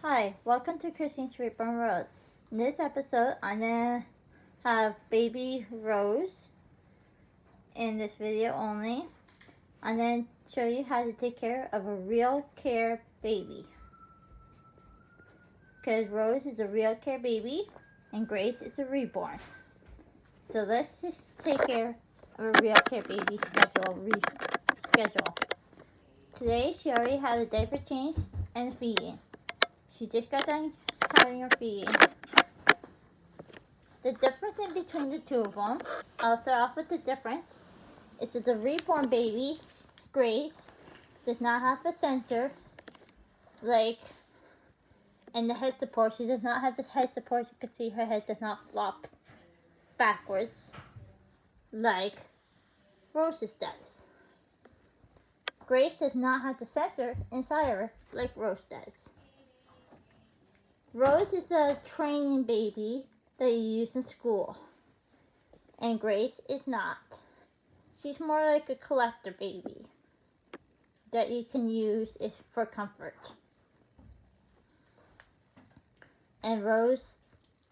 Hi, welcome to Christine's Reborn World. In this episode, I'm gonna have baby Rose in this video only. I'm gonna show you how to take care of a real care baby. Because Rose is a real care baby and Grace is a reborn. So let's just take care of a real care baby schedule. Today she already had a diaper change and feeding. She just got done having her feeding. The difference in between the two of them, I'll start off with the difference, is that the reborn baby, Grace, does not have a sensor, and the head support. She does not have the head support. You can see her head does not flop backwards, like Rose's does. Grace does not have the sensor inside her, like Rose does. Rose is a training baby that you use in school, and Grace is not. She's more like a collector baby that you can use for comfort. And Rose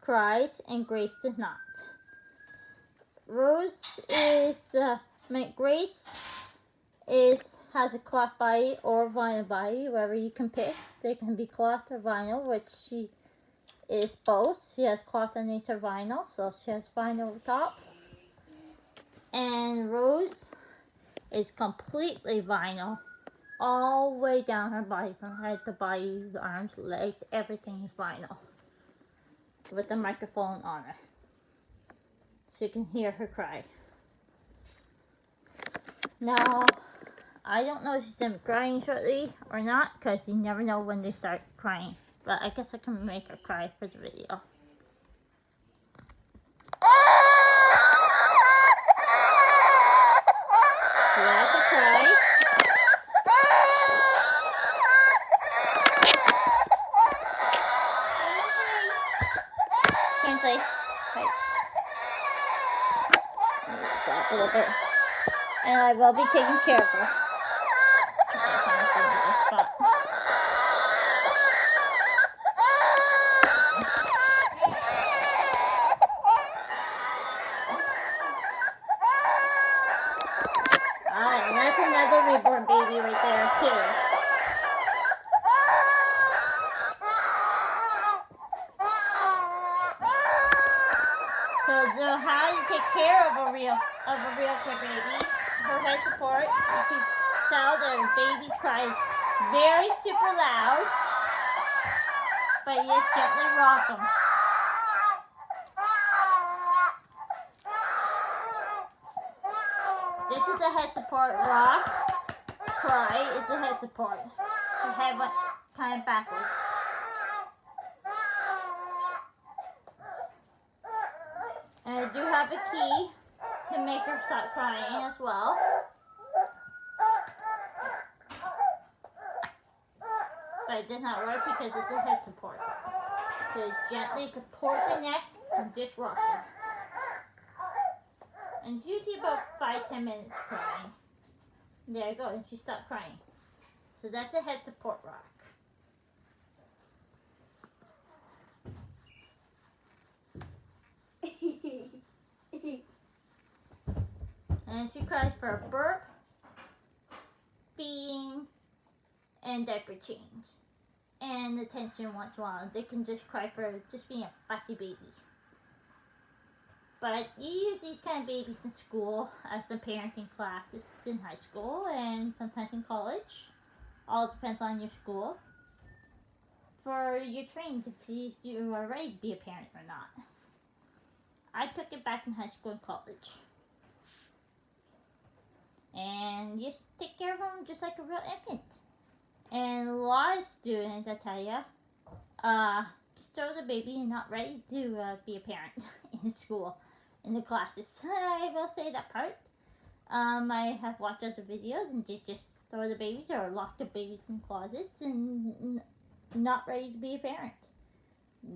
cries and Grace does not. Grace has a cloth body or vinyl body, wherever you can pick. They can be cloth or vinyl, which she is both. She has cloth underneath her vinyl, so she has vinyl over top. And Rose is completely vinyl, all the way down her body, from head to body, the arms, legs, everything is vinyl, with a microphone on her, so you can hear her cry. Now, I don't know if she's going to be crying shortly or not, because you never know when they start crying, but I guess I can make her cry for the video. So that's a cry. Translate. Right. Stop a little bit. And I will be taking care of her. And that's another reborn baby right there too. So how you take care of a real care baby? Her head support. You can tell the baby cries very super loud, but you just gently rock them. This is the head support rock. Cry is the head support. Her head went kind of backwards. And I do have a key to make her stop crying as well. But it does not work because it's a head support. So gently support the neck and just rock her. And it's usually about 5-10 minutes crying. There you go, and she stopped crying. So that's a head support rock. And she cries for a burp, feeding, and diaper change. And attention once in a while. They can just cry for just being a fussy baby. But you use these kind of babies in school as the parenting classes in high school and sometimes in college. All depends on your school. For your training to see if you are ready to be a parent or not. I took it back in high school and college. And you take care of them just like a real infant. And a lot of students, I tell you, just throw the baby and not ready to be a parent in school, in the classes. I will say that part. I have watched other videos and they just throw the babies or lock the babies in closets and not ready to be a parent.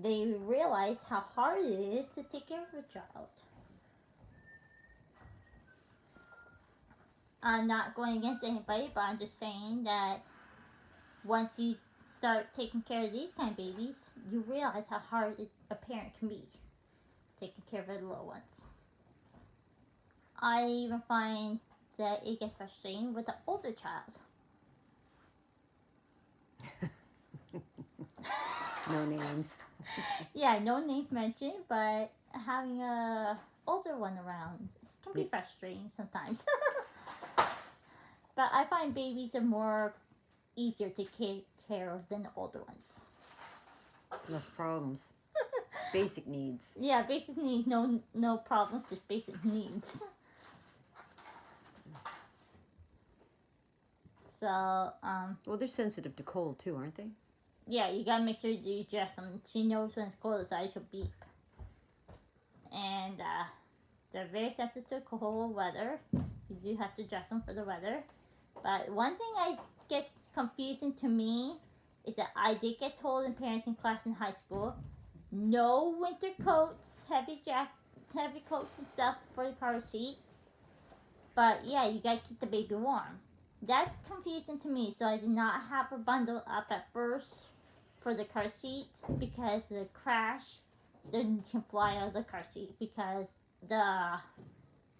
They realize how hard it is to take care of a child. I'm not going against anybody, but I'm just saying that once you start taking care of these kind of babies, you realize how hard a parent can be taking care of their little ones. I even find that it gets frustrating with the older child. No names. Yeah, no names mentioned, but having a older one around can be frustrating sometimes. But I find babies are more easier to take care of than the older ones. Less problems. Basic needs. Yeah, basic needs, no problems, just basic needs. So, Well, they're sensitive to cold too, aren't they? yeah, you gotta make sure you dress them. She knows when it's cold outside, she'll beep. And they're very sensitive to cold weather. You do have to dress them for the weather. But one thing I gets confusing to me is that I did get told in parenting class in high school, no winter coats, heavy coats and stuff for the car seat. But yeah, you gotta keep the baby warm. That's confusing to me, so I did not have her bundle up at first for the car seat because the crash, then you can fly out of the car seat because the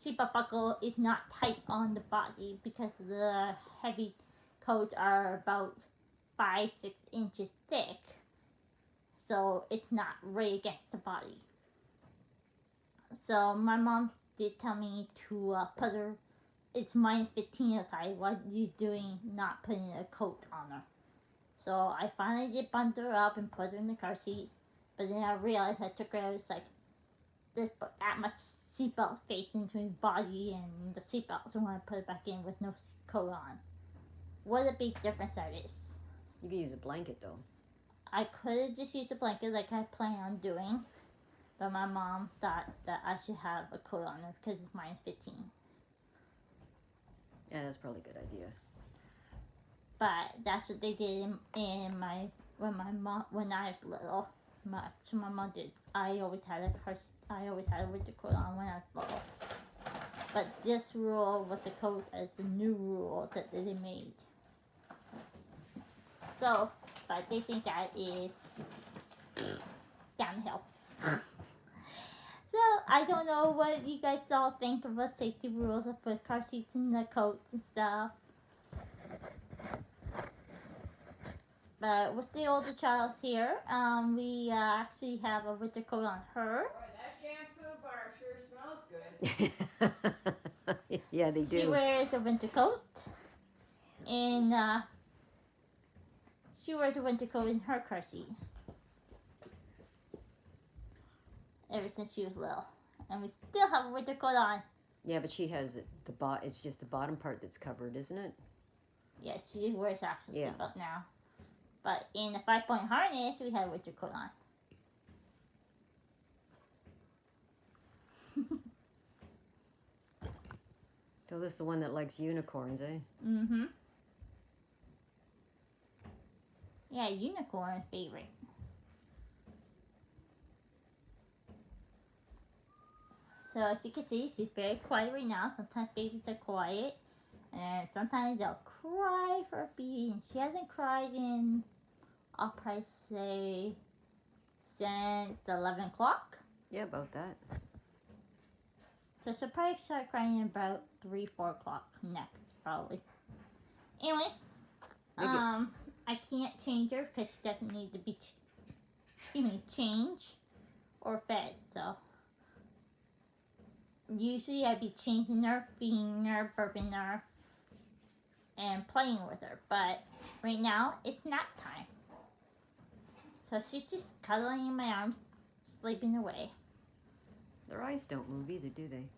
seatbelt buckle is not tight on the body because the heavy coats are about 5-6 inches thick, so it's not right against the body. So my mom did tell me to put her. It's minus 15 outside. What are you doing not putting a coat on her? So I finally did bundle her up and put her in the car seat. But then I realized I took her out. It's like this that much seatbelt space into his body and the seatbelt. So when I put it back in with no coat on, what a big difference that is. You could use a blanket though. I could have just used a blanket like I planned on doing, but my mom thought that I should have a coat on her because it's minus 15. Yeah, that's probably a good idea. But that's what they did in my when I was little. My mom did. I always had a winter coat on when I was little. But this rule with the coat is a new rule that they made. So, but they think that is downhill. So I don't know what you guys all think of the safety rules for car seats and the coats and stuff. But with the older child here, we actually have a winter coat on her. Boy, that shampoo bar sure smells good. Yeah, they do. She wears a winter coat, and she wears a winter coat in her car seat ever since she was little, and we still have a winter coat on. Yeah, but she has it's just the bottom part that's covered, isn't it? Yeah, she wears actual Yeah. seatbelt now. But in the 5-point harness, we had a winter coat on. So this is the one that likes unicorns, eh? Mm-hmm. Yeah, unicorn favorite. So as you can see, she's very quiet right now. Sometimes babies are quiet, and sometimes they'll cry for a baby. And she hasn't cried in, I'll probably say, since 11 o'clock. Yeah, about that. So she'll probably start crying about 3-4 o'clock next, probably. Anyway, I can't change her because she doesn't need to be, changed or fed. So usually I'd be changing her, feeding her, burping her, and playing with her. But right now it's nap time. So she's just cuddling in my arms, sleeping away. Their eyes don't move either, do they?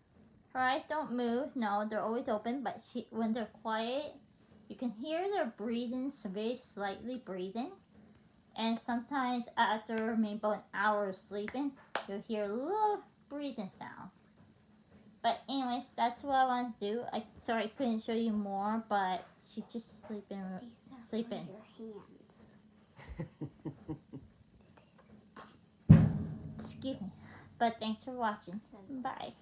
Her eyes don't move. No, they're always open. But when they're quiet, you can hear their breathing, so very slightly breathing. And sometimes after maybe about an hour of sleeping, you'll hear a little breathing sound. But anyways, that's what I want to do. Sorry I couldn't show you more, but she's just sleeping. Sleeping. Your hands. Excuse me. But thanks for watching. Bye.